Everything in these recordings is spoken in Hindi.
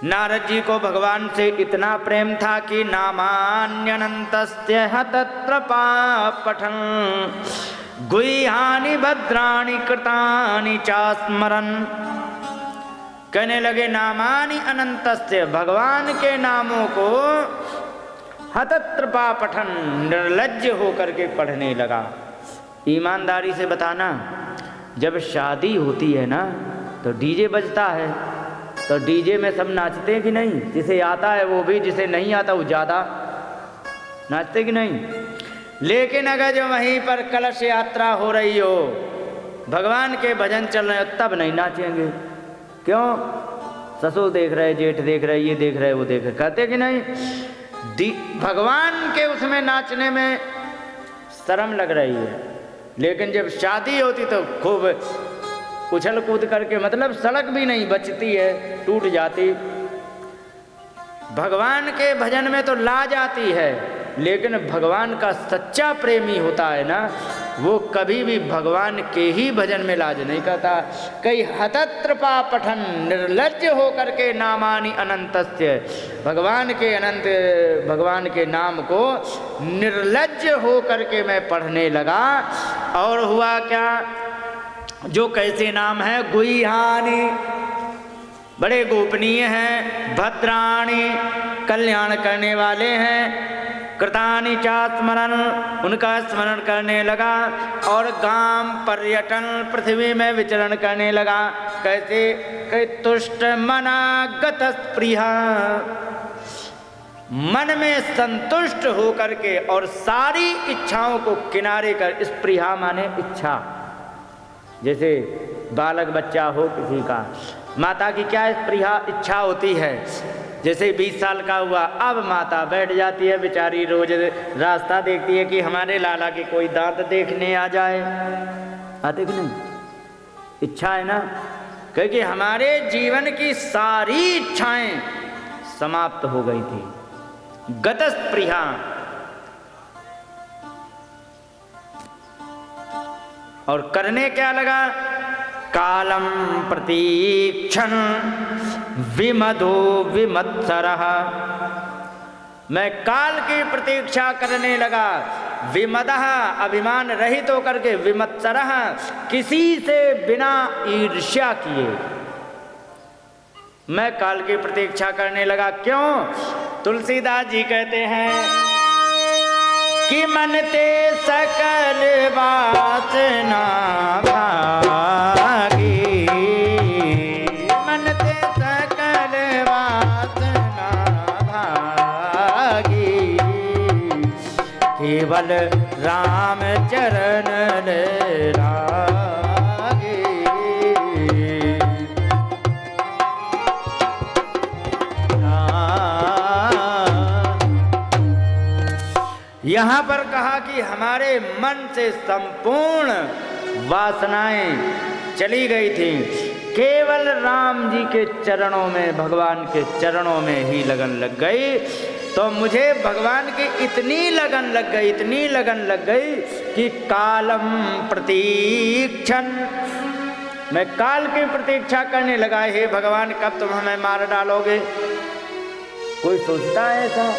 नारद जी को भगवान से इतना प्रेम था कि नामान्यनन्तस्य तत्र पठन गुह्यानि भद्राणि कृतानि चास्मरन्। कहने लगे नामानि अनंतस्य, भगवान के नामों को हतत्रपा पठन, निर्लज्ज होकर के पढ़ने लगा। ईमानदारी से बताना, जब शादी होती है ना तो डीजे बजता है, तो डीजे में सब नाचते हैं कि नहीं? जिसे आता है वो भी, जिसे नहीं आता वो ज़्यादा नाचते कि नहीं? लेकिन अगर जो वहीं पर कलश यात्रा हो रही हो, भगवान के भजन चल रहे हो, तब नहीं नाचेंगे। क्यों? ससुर देख रहे, जेठ देख रहे, ये देख रहे, वो देख रहे, कहते कि नहीं? भगवान के उसमें नाचने में शर्म लग रही है, लेकिन जब शादी होती तो खूब उछल कूद करके, मतलब सड़क भी नहीं बचती है, टूट जाती। भगवान के भजन में तो लाज आती है, लेकिन भगवान का सच्चा प्रेमी होता है ना, वो कभी भी भगवान के ही भजन में लाज नहीं करता। कई हतत्रपा पठन, निर्लज्ज होकर के नामानि अनंतस्य, भगवान के नाम को निर्लज्ज होकर के मैं पढ़ने लगा। और हुआ क्या? जो कैसे नाम है? गुह्यानि, बड़े गोपनीय हैं, भद्राणि, कल्याण करने वाले हैं, कृतानि चा स्मरण, उनका स्मरण करने लगा। और गाम पर्यटन, पृथ्वी में विचरण करने लगा। कैसे? कई तुष्ट मनागत स्पृहा, मन में संतुष्ट होकर के और सारी इच्छाओं को किनारे कर, स्पृहा माने इच्छा। जैसे बालक बच्चा हो किसी का, माता की क्या स्पृहा, इच्छा होती है। जैसे 20 साल का हुआ, अब माता बैठ जाती है बेचारी, रोज रास्ता देखती है कि हमारे लाला के कोई दांत देखने आ जाए। आते कि नहीं? इच्छा है ना, क्योंकि हमारे जीवन की सारी इच्छाएं समाप्त हो गई थी। गतस्पृहा, और करने क्या लगा? कालम प्रतीक्षण विमदो विमत्सरः, मैं काल की प्रतीक्षा करने लगा। विमदः, अभिमान रहित होकर के, विमत्सरः, किसी से बिना ईर्ष्या किए मैं काल की प्रतीक्षा करने लगा। क्यों? तुलसीदास जी कहते हैं कि मन ते सकल वासना भागी, मन ते सकल वासना भागी, केवल राम चरण लागे। यहाँ पर कहा कि हमारे मन से संपूर्ण वासनाएं चली गई थी, केवल राम जी के चरणों में, भगवान के चरणों में ही लगन लग गई। तो मुझे भगवान की इतनी लगन लग गई, इतनी लगन लग गई कि कालम प्रतीक्षण, मैं काल की प्रतीक्षा करने लगा। हे भगवान, कब तुम हमें मार डालोगे? कोई सोचता है ऐसा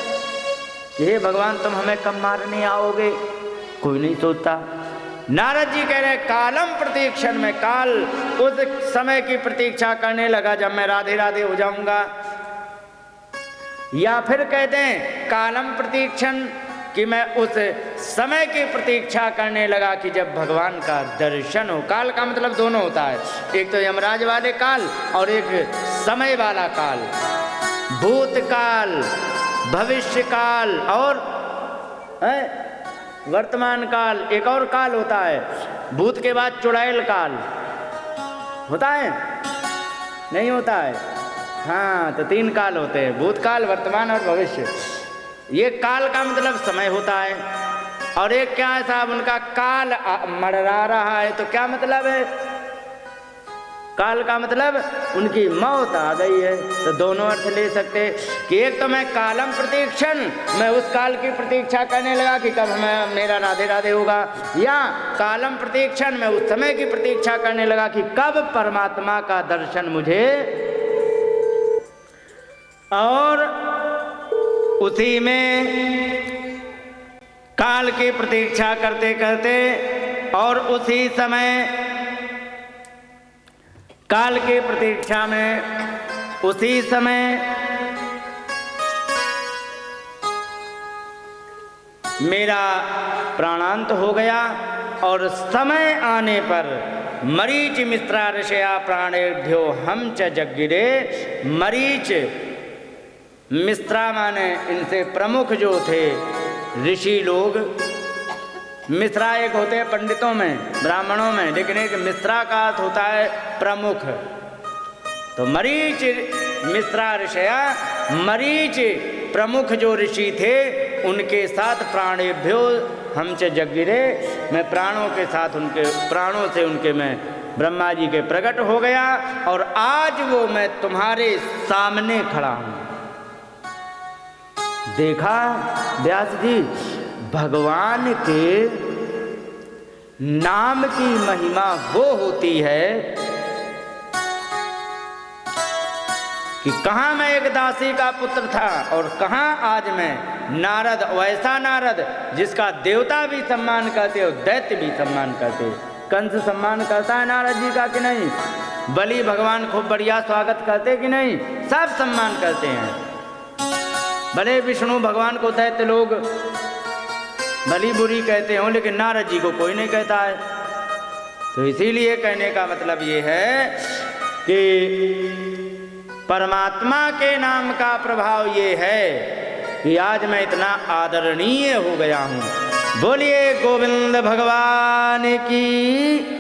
कि हे भगवान तुम हमें कब मारने आओगे? कोई नहीं सोचता। नारद जी कह रहे कालम प्रतीक्षण, में काल उस समय की प्रतीक्षा करने लगा जब मैं राधे राधे हो जाऊंगा। या फिर कहते हैं कालम प्रतीक्षण कि मैं उस समय की प्रतीक्षा करने लगा कि जब भगवान का दर्शन हो। काल का मतलब दोनों होता है, एक तो यमराज वाले काल और एक समय वाला काल। भूतकाल, भविष्य काल और वर्तमान काल, एक और काल होता है। भूत के बाद चुड़ैल काल होता है, नहीं होता है? हाँ, तो 3 काल होते हैं, भूतकाल, वर्तमान और भविष्य। ये काल का मतलब समय होता है। और एक क्या है साहब, उनका काल मररा रहा है, तो क्या मतलब है? काल का मतलब उनकी मौत आ गई है। तो दोनों अर्थ ले सकते कि एक तो मैं कालम प्रतीक्षण, मैं उस काल की प्रतीक्षा करने लगा कि कब मैं मेरा राधे राधे होगा, या कालम प्रतीक्षण, मैं उस समय की प्रतीक्षा करने लगा कि कब परमात्मा का दर्शन मुझे और उसी में काल की प्रतीक्षा करते करते और उसी समय काल की प्रतीक्षा में उसी समय मेरा प्राणांत हो गया और समय आने पर मरीच मिश्रा ऋषया प्राणेभ्यो हम च जग्गिरे। मरीच मिश्रा माने इनसे प्रमुख जो थे ऋषि लोग। मिश्रा एक होते हैं पंडितों में, ब्राह्मणों में, लेकिन एक मिश्रा का अर्थ होता है प्रमुख। तो मरीच मिश्रा ऋषया, मरीच प्रमुख जो ऋषि थे उनके साथ प्राणेभ्यो हम च जग्गिरे, मैं प्राणों के साथ उनके प्राणों से उनके मैं ब्रह्मा जी के प्रकट हो गया और आज वो मैं तुम्हारे सामने खड़ा हूं। देखा व्यास जी, भगवान के नाम की महिमा वो होती है कि कहाँ मैं एक दासी का पुत्र था और कहाँ आज मैं नारद, वैसा नारद जिसका देवता भी सम्मान करते और दैत्य भी सम्मान करते। कंस सम्मान करता है नारद जी का कि नहीं? बलि भगवान खूब बढ़िया स्वागत करते कि नहीं? सब सम्मान करते हैं। भले विष्णु भगवान को दैत्य लोग भली बुरी कहते हो, लेकिन नारद जी को कोई नहीं कहता है। तो इसीलिए कहने का मतलब ये है कि परमात्मा के नाम का प्रभाव ये है कि आज मैं इतना आदरणीय हो गया हूँ। बोलिए गोविंद भगवान की।